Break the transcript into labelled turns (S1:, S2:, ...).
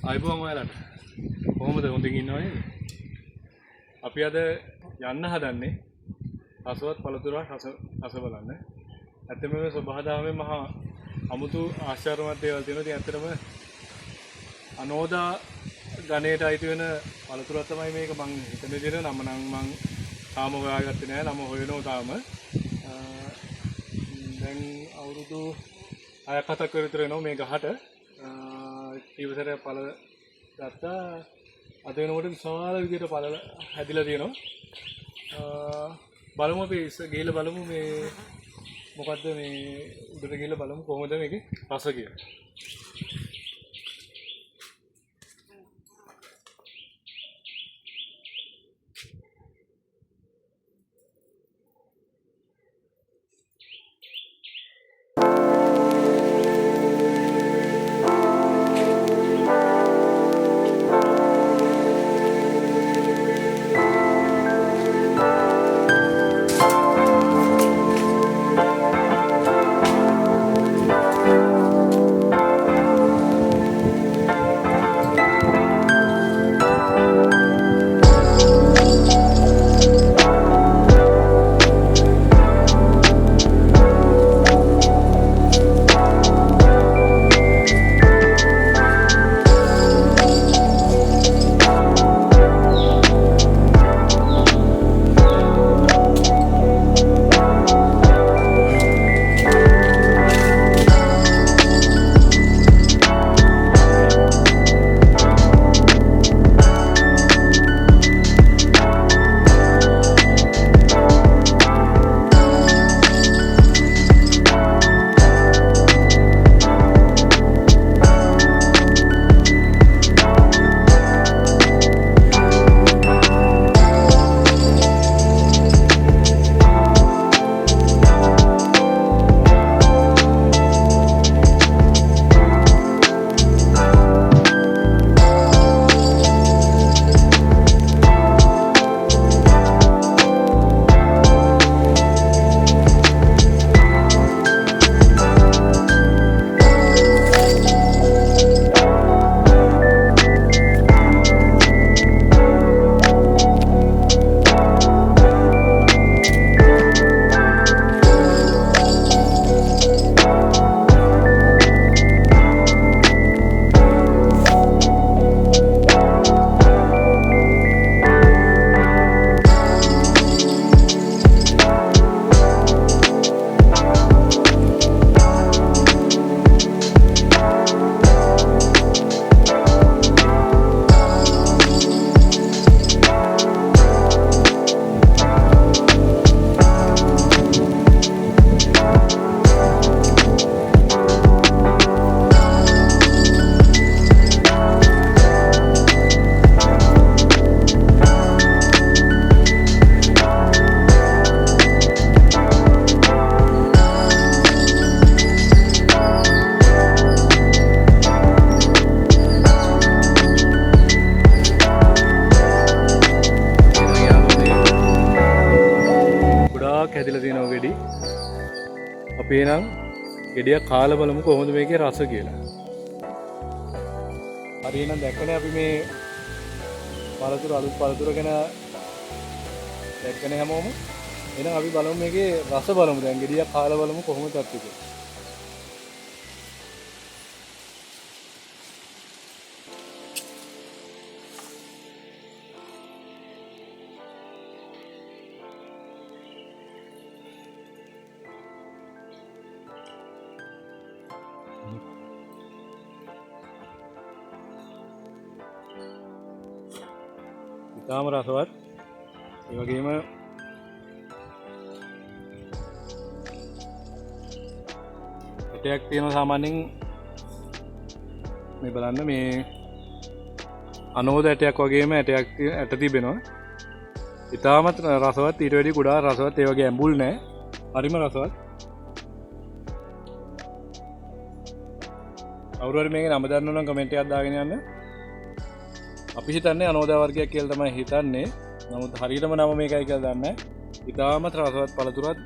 S1: අයිබෝන් ඔයාලට කොහොමද හොඳින් ඉන්නව නේද? අපි අද යන්න හදන්නේ රසවත් පළතුරක් රස බලන්න. ඇත්තම මේ සබහාදාමේ මහා අමුතු ආශ්චර්යමත් දේවල් තියෙනවා. ඉතින් ඇත්තටම අනෝදා ගණයට අයිති වෙන පළතුරක් තමයි මේක. මං හිතන විදිහට නම නම් මං තාම හොයාගත්තේ නැහැ. නම හොයනවා තාම. දැන් අවුරුදු 6-7ක් විතර වෙනවා මේ ගහට. ඊවසර පළ ගත්තා. අද වෙනකොට විශාල විදිහට පළ හැදිලා තියෙනවා. බලමු අපි ගිහලා බලමු මේ මොකද්ද මේ උඩට ගිහලා බලමු කොහොමද මේකේ රස කියලා. හැදිලා තියෙනවා ගෙඩි. අපි එනම් ගෙඩියක් කාලා බලමු කොහොමද මේකේ රස කියලා. හරි එහෙනම් දැක්කනේ අපි මේ පළතුරු අලුත් පළතුරු ගැන දැක්කනේ හැමෝම. එහෙනම් අපි බලමු මේකේ රස බලමු. දැන් ගෙඩියක් කාලා බලමු කොහොමද තත්ත්වය. ඉතාම රසවත්. ඒ වගේම ඇටයක් තියෙනවා සාමාන්‍යයෙන් මේ බලන්න මේ අනෝද ඇටයක් වගේම ඇට තිබෙනවා. ඉතාමත් රසවත්. ඊට වැඩි කුඩා රසවත්. ඒ වගේ ඇඹුල් නැහැ. හරිම රසවත්. කවුරු හරි මේකේ නම දන්නව නම් කමෙන්ට් එකක් දාගෙන යන්න. අපි හිතන්නේ අනෝදා වර්ගයක් කියලා තමයි හිතන්නේ. නමුත් හරියටම නම මේකයි කියලා දන්නේ නැහැ. ඉතාමත් රසවත් පළතුරක්.